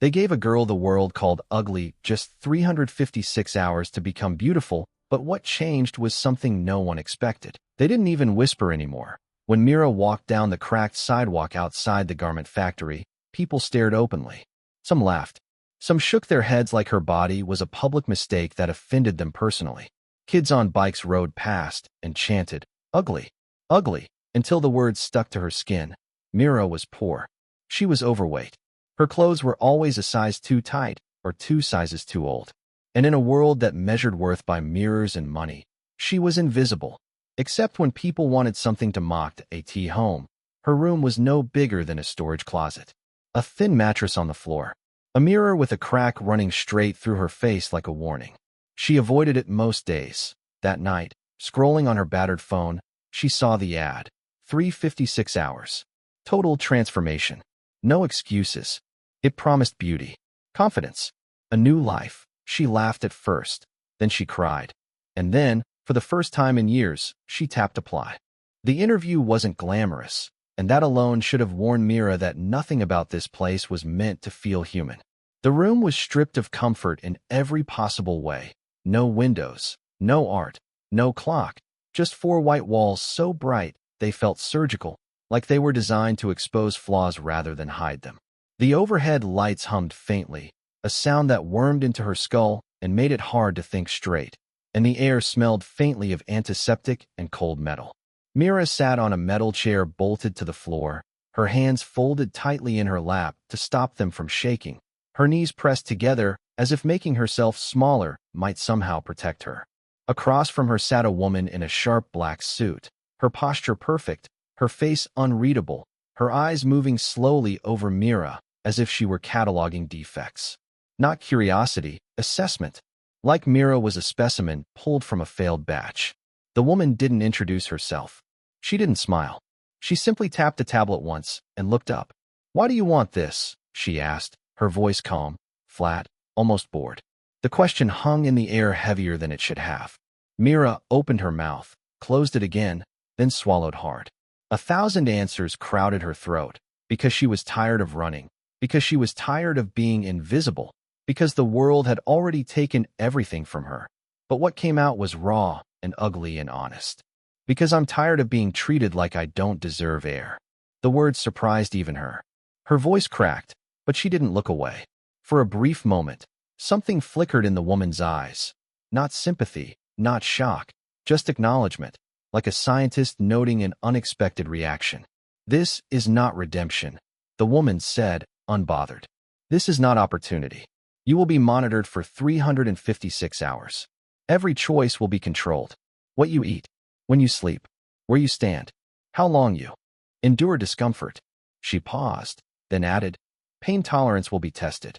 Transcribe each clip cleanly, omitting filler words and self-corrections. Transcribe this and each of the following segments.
They gave a girl the world called ugly just 356 hours to become beautiful, but what changed was something no one expected. They didn't even whisper anymore. When Mira walked down the cracked sidewalk outside the garment factory, people stared openly. Some laughed. Some shook their heads like her body was a public mistake that offended them personally. Kids on bikes rode past and chanted, "Ugly, ugly," until the words stuck to her skin. Mira was poor. She was overweight. Her clothes were always a size too tight or 2 sizes too old. And in a world that measured worth by mirrors and money, she was invisible. Except when people wanted something to mock at home, her room was no bigger than a storage closet. A thin mattress on the floor. A mirror with a crack running straight through her face like a warning. She avoided it most days. That night, scrolling on her battered phone, she saw the ad. 356 hours. Total transformation. No excuses. It promised beauty, confidence, a new life. She laughed at first, then she cried. And then, for the first time in years, she tapped apply. The interview wasn't glamorous, and that alone should have warned Mira that nothing about this place was meant to feel human. The room was stripped of comfort in every possible way. No windows, no art, no clock, just 4 white walls so bright they felt surgical, like they were designed to expose flaws rather than hide them. The overhead lights hummed faintly, a sound that wormed into her skull and made it hard to think straight, and the air smelled faintly of antiseptic and cold metal. Mira sat on a metal chair bolted to the floor, her hands folded tightly in her lap to stop them from shaking, her knees pressed together as if making herself smaller might somehow protect her. Across from her sat a woman in a sharp black suit, her posture perfect, her face unreadable, her eyes moving slowly over Mira as if she were cataloging defects. Not curiosity, assessment. Like Mira was a specimen pulled from a failed batch. The woman didn't introduce herself. She didn't smile. She simply tapped the tablet once and looked up. "Why do you want this?" she asked, her voice calm, flat, almost bored. The question hung in the air heavier than it should have. Mira opened her mouth, closed it again, then swallowed hard. 1,000 answers crowded her throat, because she was tired of running, because she was tired of being invisible, because the world had already taken everything from her. But what came out was raw and ugly and honest. Because I'm tired of being treated like I don't deserve air. The words surprised even her. Her voice cracked, but she didn't look away. For a brief moment, something flickered in the woman's eyes. Not sympathy, not shock, just acknowledgement, like a scientist noting an unexpected reaction. "This is not redemption," the woman said, unbothered. "This is not opportunity. You will be monitored for 356 hours. Every choice will be controlled. What you eat, when you sleep, where you stand, how long you endure discomfort." She paused, then added, "Pain tolerance will be tested."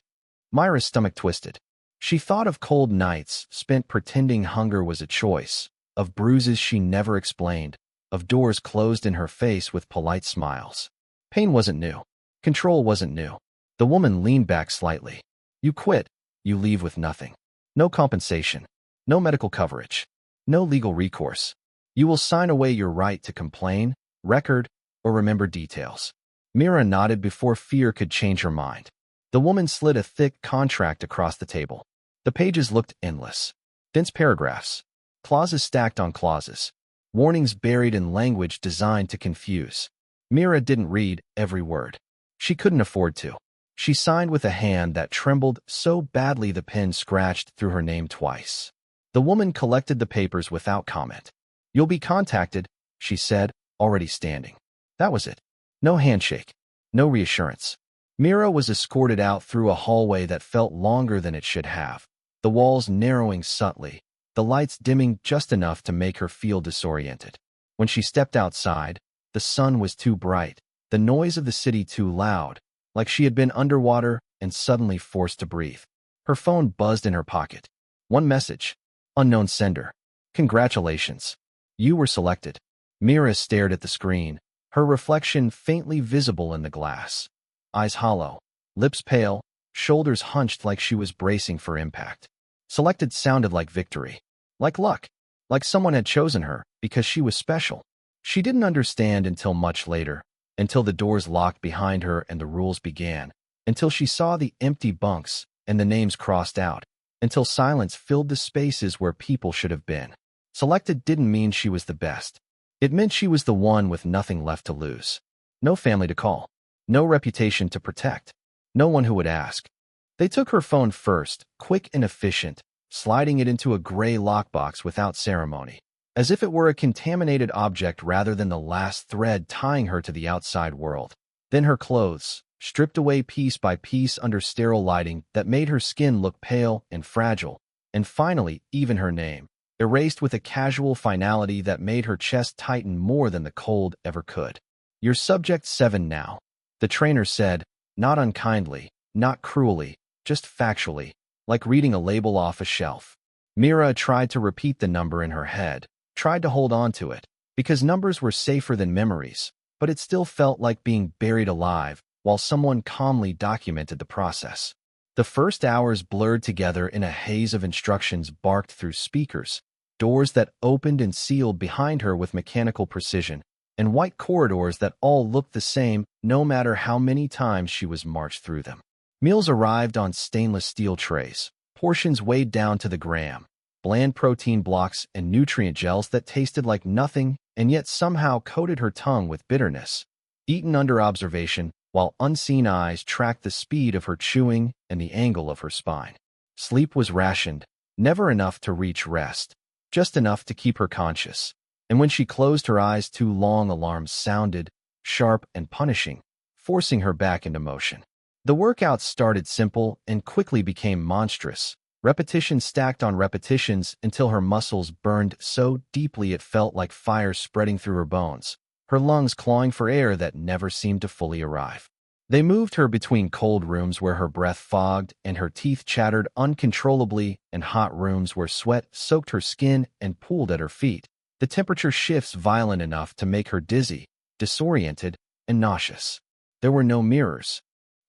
Myra's stomach twisted. She thought of cold nights spent pretending hunger was a choice, of bruises she never explained, of doors closed in her face with polite smiles. Pain wasn't new. Control wasn't new. The woman leaned back slightly. "You quit, you leave with nothing. No compensation. No medical coverage. No legal recourse. You will sign away your right to complain, record, or remember details." Mira nodded before fear could change her mind. The woman slid a thick contract across the table. The pages looked endless. Dense paragraphs. Clauses stacked on clauses. Warnings buried in language designed to confuse. Mira didn't read every word. She couldn't afford to. She signed with a hand that trembled so badly the pen scratched through her name twice. The woman collected the papers without comment. "You'll be contacted," she said, already standing. That was it. No handshake. No reassurance. Mira was escorted out through a hallway that felt longer than it should have, the walls narrowing subtly, the lights dimming just enough to make her feel disoriented. When she stepped outside, the sun was too bright, the noise of the city too loud, like she had been underwater and suddenly forced to breathe. Her phone buzzed in her pocket. One message. Unknown sender. "Congratulations. You were selected." Mira stared at the screen, her reflection faintly visible in the glass. Eyes hollow, lips pale, shoulders hunched like she was bracing for impact. Selected sounded like victory, like luck, like someone had chosen her because she was special. She didn't understand until much later, until the doors locked behind her and the rules began, until she saw the empty bunks and the names crossed out, until silence filled the spaces where people should have been. Selected didn't mean she was the best. It meant she was the one with nothing left to lose. No family to call. No reputation to protect. No one who would ask. They took her phone first, quick and efficient, sliding it into a gray lockbox without ceremony, as if it were a contaminated object rather than the last thread tying her to the outside world. Then her clothes, stripped away piece by piece under sterile lighting that made her skin look pale and fragile, and finally, even her name, erased with a casual finality that made her chest tighten more than the cold ever could. "You're subject 7 now," the trainer said, not unkindly, not cruelly, just factually, like reading a label off a shelf. Mira tried to repeat the number in her head, tried to hold on to it, because numbers were safer than memories, but it still felt like being buried alive while someone calmly documented the process. The first hours blurred together in a haze of instructions barked through speakers, doors that opened and sealed behind her with mechanical precision, and white corridors that all looked the same no matter how many times she was marched through them. Meals arrived on stainless steel trays, portions weighed down to the gram, bland protein blocks and nutrient gels that tasted like nothing and yet somehow coated her tongue with bitterness, eaten under observation while unseen eyes tracked the speed of her chewing and the angle of her spine. Sleep was rationed, never enough to reach rest, just enough to keep her conscious, and when she closed her eyes too long, alarms sounded, sharp and punishing, forcing her back into motion. The workouts started simple and quickly became monstrous, repetitions stacked on repetitions until her muscles burned so deeply it felt like fire spreading through her bones, her lungs clawing for air that never seemed to fully arrive. They moved her between cold rooms where her breath fogged and her teeth chattered uncontrollably and hot rooms where sweat soaked her skin and pooled at her feet, the temperature shifts violent enough to make her dizzy, disoriented, and nauseous. There were no mirrors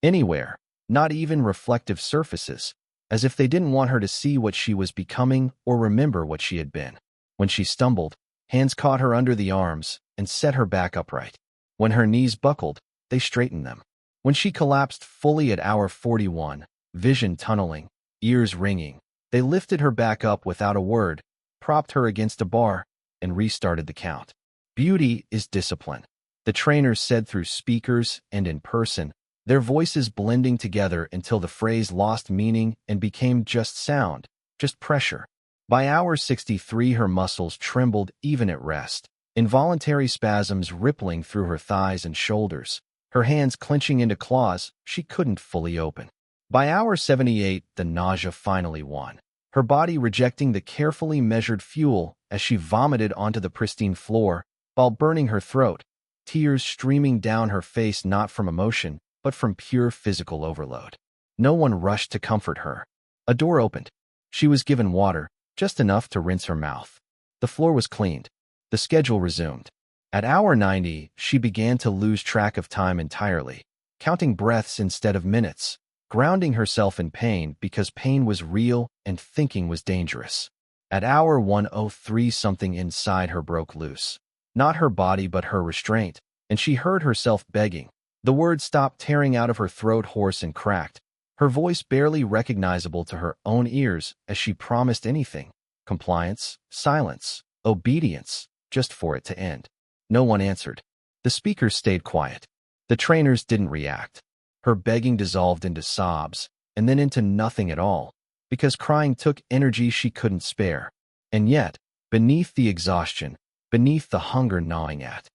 anywhere, not even reflective surfaces, as if they didn't want her to see what she was becoming or remember what she had been. When she stumbled, hands caught her under the arms and set her back upright. When her knees buckled, they straightened them. When she collapsed fully at hour 41, vision tunneling, ears ringing, they lifted her back up without a word, propped her against a bar, and restarted the count. "Beauty is discipline," the trainers said through speakers and in person, their voices blending together until the phrase lost meaning and became just sound, just pressure. By hour 63, her muscles trembled even at rest, involuntary spasms rippling through her thighs and shoulders, her hands clenching into claws she couldn't fully open. By hour 78, the nausea finally won, her body rejecting the carefully measured fuel as she vomited onto the pristine floor while burning her throat, tears streaming down her face not from emotion, but from pure physical overload. No one rushed to comfort her. A door opened. She was given water, just enough to rinse her mouth. The floor was cleaned. The schedule resumed. At hour 90, she began to lose track of time entirely, counting breaths instead of minutes, grounding herself in pain because pain was real and thinking was dangerous. At hour 103, something inside her broke loose. Not her body but her restraint, and she heard herself begging. The words stopped tearing out of her throat hoarse and cracked, her voice barely recognizable to her own ears as she promised anything: compliance, silence, obedience, just for it to end. No one answered. The speakers stayed quiet. The trainers didn't react. Her begging dissolved into sobs, and then into nothing at all, because crying took energy she couldn't spare. And yet, beneath the exhaustion, beneath the hunger gnawing at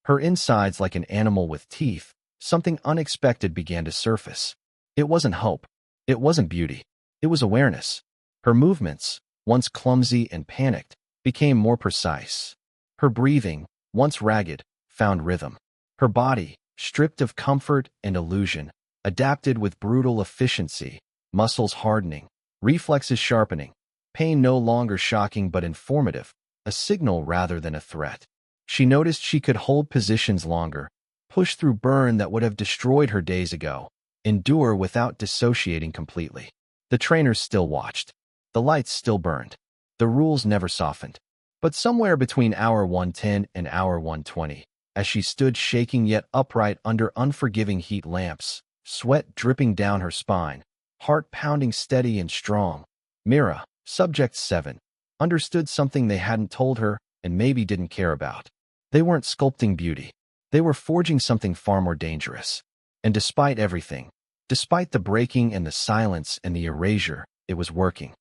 her insides like an animal with teeth, something unexpected began to surface. It wasn't hope. It wasn't beauty. It was awareness. Her movements, once clumsy and panicked, became more precise. Her breathing, once ragged, found rhythm. Her body, stripped of comfort and illusion, adapted with brutal efficiency, muscles hardening, reflexes sharpening, pain no longer shocking but informative, a signal rather than a threat. She noticed she could hold positions longer, push through burn that would have destroyed her days ago, endure without dissociating completely. The trainers still watched. The lights still burned. The rules never softened. But somewhere between hour 110 and hour 120, as she stood shaking yet upright under unforgiving heat lamps, sweat dripping down her spine, heart pounding steady and strong. Mira, Subject 7, understood something they hadn't told her and maybe didn't care about. They weren't sculpting beauty. They were forging something far more dangerous. And despite everything, despite the breaking and the silence and the erasure, it was working.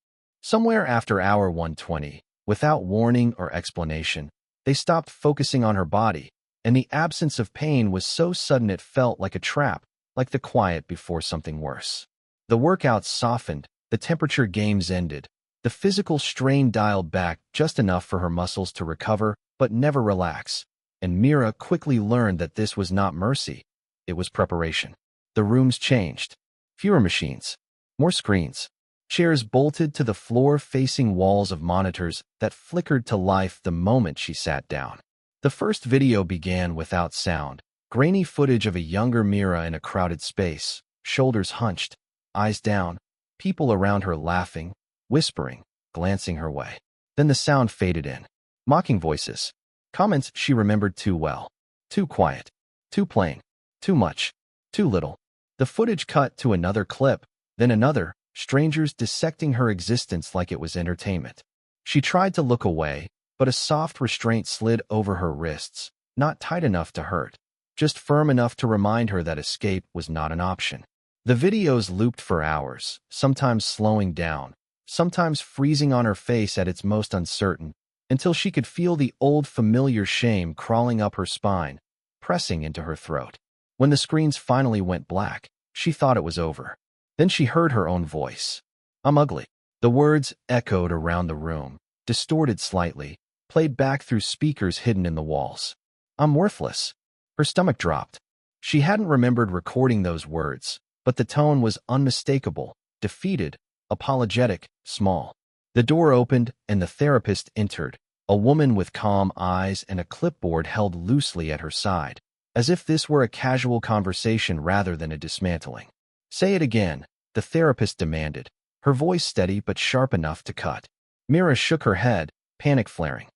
Somewhere after hour 120, without warning or explanation, they stopped focusing on her body, and the absence of pain was so sudden it felt like a trap, like the quiet before something worse. The workouts softened, the temperature games ended, the physical strain dialed back just enough for her muscles to recover but never relax, and Mira quickly learned that this was not mercy, it was preparation. The rooms changed. Fewer machines, more screens. Chairs bolted to the floor facing walls of monitors that flickered to life the moment she sat down. The first video began without sound, grainy footage of a younger Mira in a crowded space, shoulders hunched, eyes down, people around her laughing, whispering, glancing her way. Then the sound faded in. Mocking voices. Comments she remembered too well. Too quiet. Too plain. Too much. Too little. The footage cut to another clip, then another, strangers dissecting her existence like it was entertainment. She tried to look away, but a soft restraint slid over her wrists, not tight enough to hurt, just firm enough to remind her that escape was not an option. The videos looped for hours, sometimes slowing down, sometimes freezing on her face at its most uncertain, until she could feel the old familiar shame crawling up her spine, pressing into her throat. When the screens finally went black, she thought it was over. Then she heard her own voice. "I'm ugly." The words echoed around the room, distorted slightly, played back through speakers hidden in the walls. "I'm worthless." Her stomach dropped. She hadn't remembered recording those words, but the tone was unmistakable, defeated, apologetic, small. The door opened and the therapist entered, a woman with calm eyes and a clipboard held loosely at her side, as if this were a casual conversation rather than a dismantling. "Say it again," the therapist demanded, her voice steady but sharp enough to cut. Mira shook her head, panic flaring.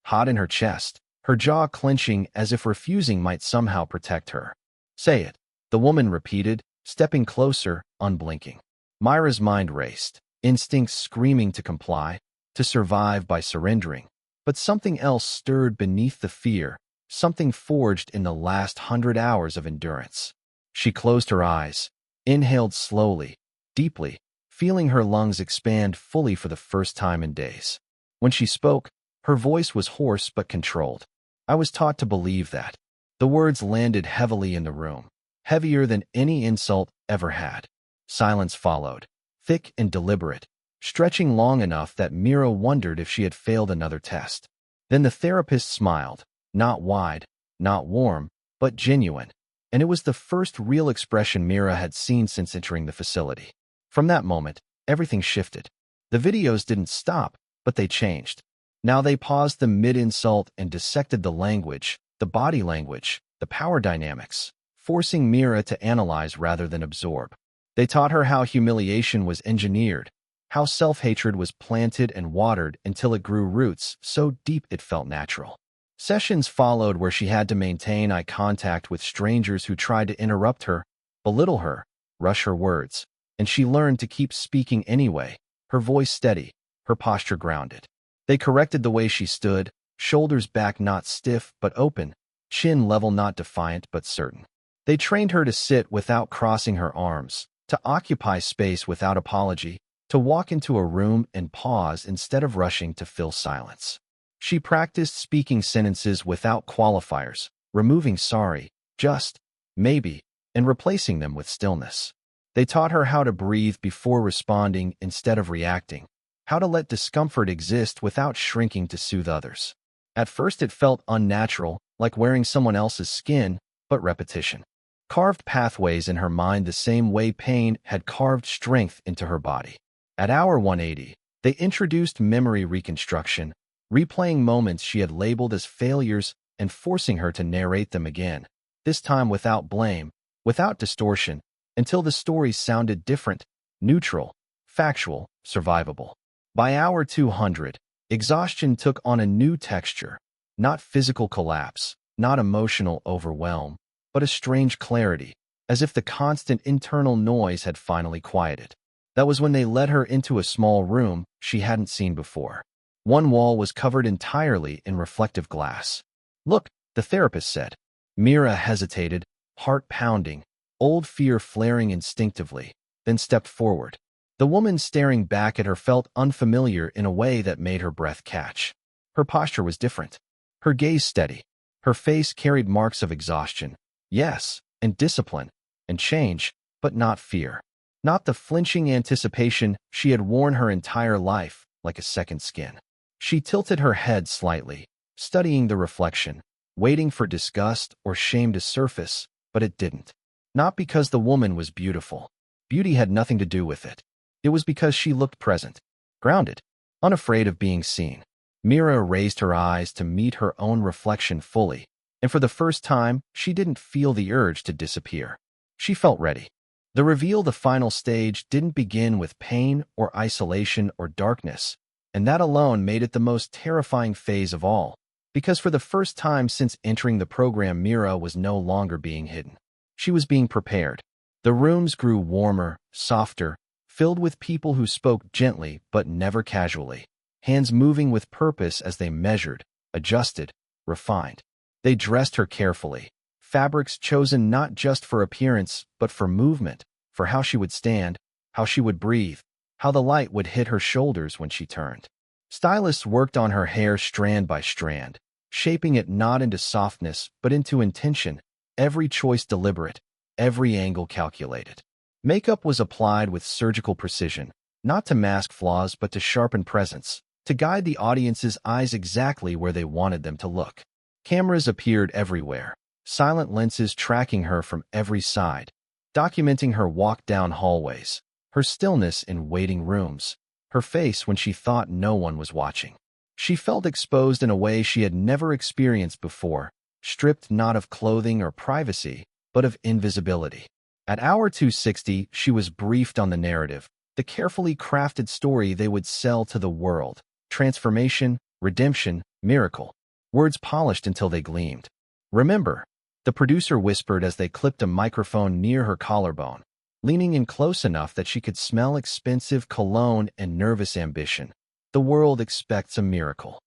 Hot in her chest, her jaw clenching as if refusing might somehow protect her. "Say it," the woman repeated, stepping closer, unblinking. Myra's mind raced, instincts screaming to comply, to survive by surrendering. But something else stirred beneath the fear, something forged in the last 100 hours of endurance. She closed her eyes, inhaled slowly, deeply, feeling her lungs expand fully for the first time in days. When she spoke, her voice was hoarse but controlled. "I was taught to believe that." The words landed heavily in the room, heavier than any insult ever had. Silence followed, thick and deliberate, stretching long enough that Mira wondered if she had failed another test. Then the therapist smiled, not wide, not warm, but genuine, and it was the first real expression Mira had seen since entering the facility. From that moment, everything shifted. The videos didn't stop, but they changed. Now they paused them mid-insult and dissected the language, the body language, the power dynamics, forcing Mira to analyze rather than absorb. They taught her how humiliation was engineered, how self-hatred was planted and watered until it grew roots so deep it felt natural. Sessions followed where she had to maintain eye contact with strangers who tried to interrupt her, belittle her, rush her words, and she learned to keep speaking anyway, her voice steady, her posture grounded. They corrected the way she stood, shoulders back not stiff but open, chin level not defiant but certain. They trained her to sit without crossing her arms, to occupy space without apology, to walk into a room and pause instead of rushing to fill silence. She practiced speaking sentences without qualifiers, removing sorry, just, maybe, and replacing them with stillness. They taught her how to breathe before responding instead of reacting, how to let discomfort exist without shrinking to soothe others. At first it felt unnatural, like wearing someone else's skin, but repetition carved pathways in her mind the same way pain had carved strength into her body. At hour 180, they introduced memory reconstruction, replaying moments she had labeled as failures and forcing her to narrate them again, this time without blame, without distortion, until the stories sounded different, neutral, factual, survivable. By hour 200, exhaustion took on a new texture, not physical collapse, not emotional overwhelm, but a strange clarity, as if the constant internal noise had finally quieted. That was when they led her into a small room she hadn't seen before. One wall was covered entirely in reflective glass. "Look," the therapist said. Mira hesitated, heart pounding, old fear flaring instinctively, then stepped forward. The woman staring back at her felt unfamiliar in a way that made her breath catch. Her posture was different. Her gaze steady. Her face carried marks of exhaustion. Yes, and discipline, and change, but not fear. Not the flinching anticipation she had worn her entire life like a second skin. She tilted her head slightly, studying the reflection, waiting for disgust or shame to surface, but it didn't. Not because the woman was beautiful. Beauty had nothing to do with it. It was because she looked present, grounded, unafraid of being seen. Mira raised her eyes to meet her own reflection fully, and for the first time, she didn't feel the urge to disappear. She felt ready. The reveal, the final stage, didn't begin with pain or isolation or darkness, and that alone made it the most terrifying phase of all, because for the first time since entering the program, Mira was no longer being hidden. She was being prepared. The rooms grew warmer, softer, filled with people who spoke gently but never casually, hands moving with purpose as they measured, adjusted, refined. They dressed her carefully, fabrics chosen not just for appearance but for movement, for how she would stand, how she would breathe, how the light would hit her shoulders when she turned. Stylists worked on her hair strand by strand, shaping it not into softness but into intention, every choice deliberate, every angle calculated. Makeup was applied with surgical precision, not to mask flaws but to sharpen presence, to guide the audience's eyes exactly where they wanted them to look. Cameras appeared everywhere, silent lenses tracking her from every side, documenting her walk down hallways, her stillness in waiting rooms, her face when she thought no one was watching. She felt exposed in a way she had never experienced before, stripped not of clothing or privacy, but of invisibility. At hour 260, she was briefed on the narrative, the carefully crafted story they would sell to the world. Transformation, redemption, miracle. Words polished until they gleamed. "Remember," the producer whispered as they clipped a microphone near her collarbone, leaning in close enough that she could smell expensive cologne and nervous ambition. "The world expects a miracle."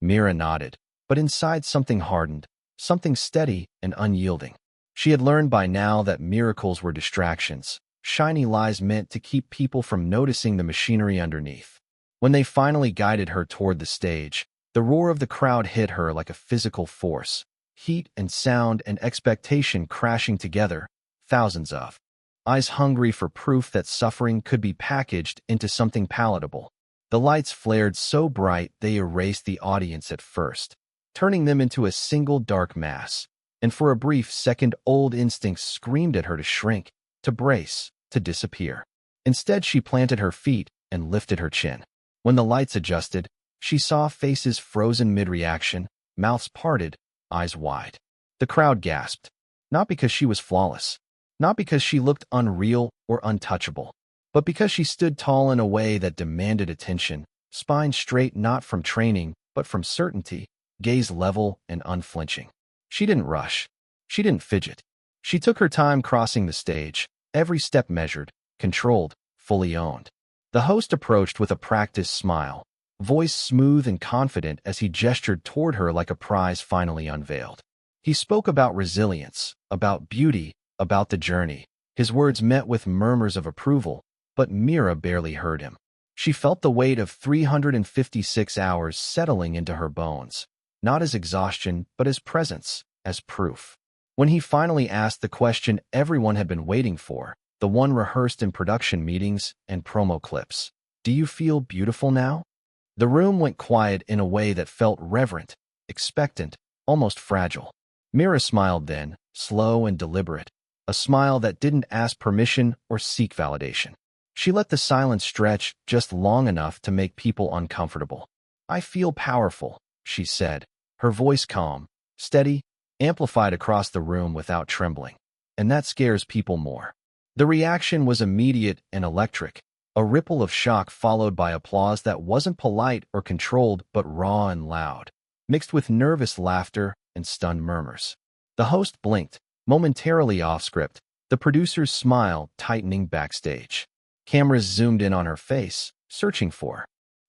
Mira nodded, but inside something hardened, something steady and unyielding. She had learned by now that miracles were distractions, shiny lies meant to keep people from noticing the machinery underneath. When they finally guided her toward the stage, the roar of the crowd hit her like a physical force, heat and sound and expectation crashing together, thousands of eyes hungry for proof that suffering could be packaged into something palatable. The lights flared so bright they erased the audience at first, turning them into a single dark mass, and for a brief second old instincts screamed at her to shrink, to brace, to disappear. Instead, she planted her feet and lifted her chin. When the lights adjusted, she saw faces frozen mid-reaction, mouths parted, eyes wide. The crowd gasped, not because she was flawless, not because she looked unreal or untouchable, but because she stood tall in a way that demanded attention, spine straight not from training, but from certainty, gaze level and unflinching. She didn't rush. She didn't fidget. She took her time crossing the stage, every step measured, controlled, fully owned. The host approached with a practiced smile, voice smooth and confident as he gestured toward her like a prize finally unveiled. He spoke about resilience, about beauty, about the journey. His words met with murmurs of approval, but Mira barely heard him. She felt the weight of 356 hours settling into her bones, not as exhaustion, but as presence, as proof. When he finally asked the question everyone had been waiting for, the one rehearsed in production meetings and promo clips, "Do you feel beautiful now?" The room went quiet in a way that felt reverent, expectant, almost fragile. Mira smiled then, slow and deliberate, a smile that didn't ask permission or seek validation. She let the silence stretch just long enough to make people uncomfortable. "I feel powerful," she said, her voice calm, steady, amplified across the room without trembling. And that scares people more. The reaction was immediate and electric, a ripple of shock followed by applause that wasn't polite or controlled but raw and loud, mixed with nervous laughter and stunned murmurs. The host blinked, momentarily off script, The producer's smile tightening backstage. Cameras zoomed in on her face, searching for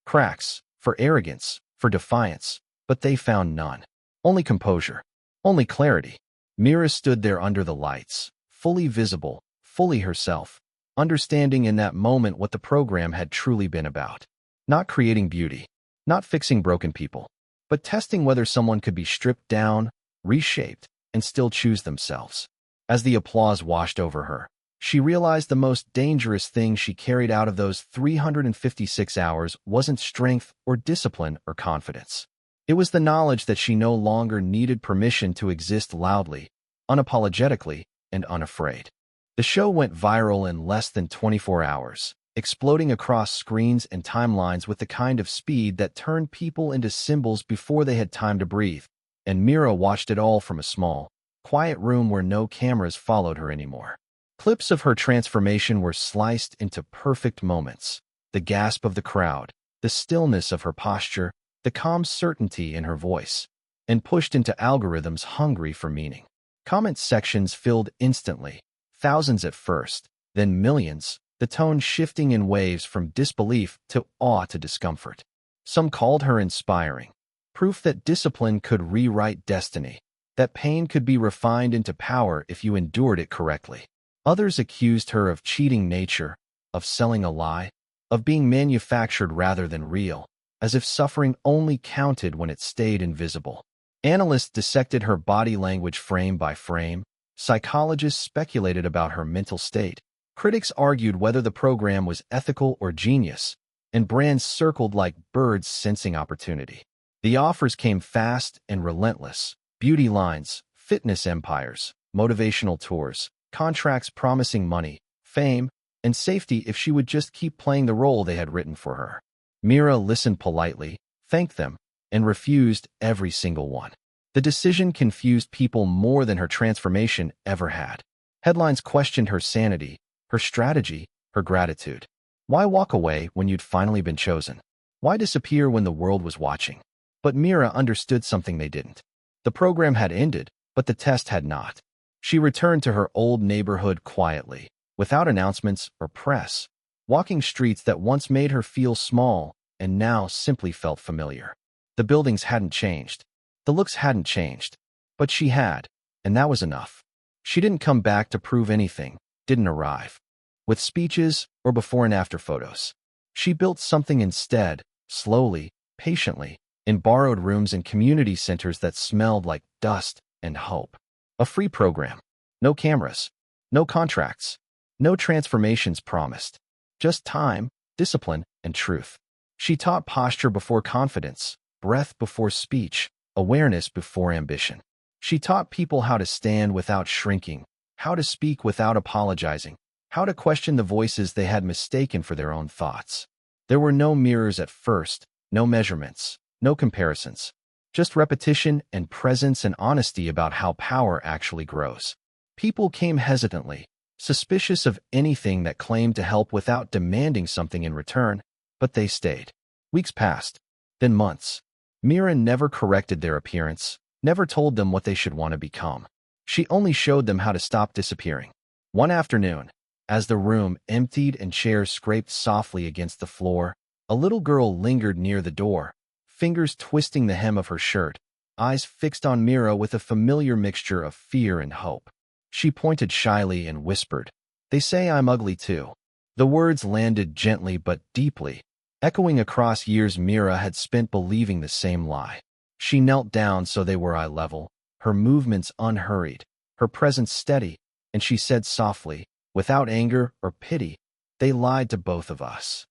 cracks, for arrogance, for defiance, but they found none. Only composure. Only clarity. Mira stood there under the lights, fully visible, fully herself, understanding in that moment what the program had truly been about. Not creating beauty, not fixing broken people, but testing whether someone could be stripped down, reshaped, and still choose themselves. As the applause washed over her, she realized the most dangerous thing she carried out of those 356 hours wasn't strength or discipline or confidence. It was the knowledge that she no longer needed permission to exist loudly, unapologetically, and unafraid. The show went viral in less than 24 hours, exploding across screens and timelines with the kind of speed that turned people into symbols before they had time to breathe. And Mira watched it all from a small, quiet room where no cameras followed her anymore. Clips of her transformation were sliced into perfect moments. The gasp of the crowd, the stillness of her posture, the calm certainty in her voice, and pushed into algorithms hungry for meaning. Comment sections filled instantly, thousands at first, then millions, the tone shifting in waves from disbelief to awe to discomfort. Some called her inspiring, proof that discipline could rewrite destiny, that pain could be refined into power if you endured it correctly. Others accused her of cheating nature, of selling a lie, of being manufactured rather than real, as if suffering only counted when it stayed invisible. Analysts dissected her body language frame by frame. Psychologists speculated about her mental state. Critics argued whether the program was ethical or genius, and brands circled like birds sensing opportunity. The offers came fast and relentless. Beauty lines, fitness empires, motivational tours, contracts promising money, fame, and safety if she would just keep playing the role they had written for her. Mira listened politely, thanked them, and refused every single one. The decision confused people more than her transformation ever had. Headlines questioned her sanity, her strategy, her gratitude. Why walk away when you'd finally been chosen? Why disappear when the world was watching? But Mira understood something they didn't. The program had ended, but the test had not. She returned to her old neighborhood quietly, without announcements or press, walking streets that once made her feel small and now simply felt familiar. The buildings hadn't changed. The looks hadn't changed. But she had, and that was enough. She didn't come back to prove anything, didn't arrive with speeches or before and after photos. She built something instead, slowly, patiently, in borrowed rooms and community centers that smelled like dust and hope. A free program. No cameras. No contracts. No transformations promised. Just time, discipline, and truth. She taught posture before confidence, breath before speech, awareness before ambition. She taught people how to stand without shrinking, how to speak without apologizing, how to question the voices they had mistaken for their own thoughts. There were no mirrors at first, no measurements, no comparisons. Just repetition and presence and honesty about how power actually grows. People came hesitantly, suspicious of anything that claimed to help without demanding something in return, but they stayed. Weeks passed, then months. Mira never corrected their appearance, never told them what they should want to become. She only showed them how to stop disappearing. One afternoon, as the room emptied and chairs scraped softly against the floor, a little girl lingered near the door, fingers twisting the hem of her shirt, eyes fixed on Mira with a familiar mixture of fear and hope. She pointed shyly and whispered, "They say I'm ugly too." The words landed gently but deeply, echoing across years Mira had spent believing the same lie. She knelt down so they were eye level, her movements unhurried, her presence steady, and she said softly, without anger or pity, "They lied to both of us."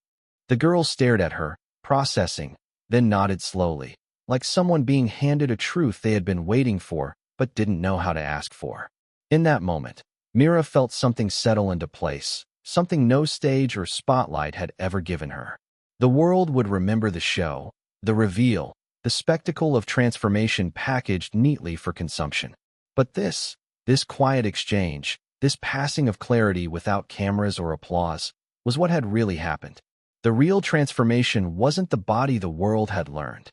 The girl stared at her, processing, then nodded slowly, like someone being handed a truth they had been waiting for but didn't know how to ask for. In that moment, Mira felt something settle into place, something no stage or spotlight had ever given her. The world would remember the show, the reveal, the spectacle of transformation packaged neatly for consumption. But this quiet exchange, this passing of clarity without cameras or applause, was what had really happened. The real transformation wasn't the body the world had learned.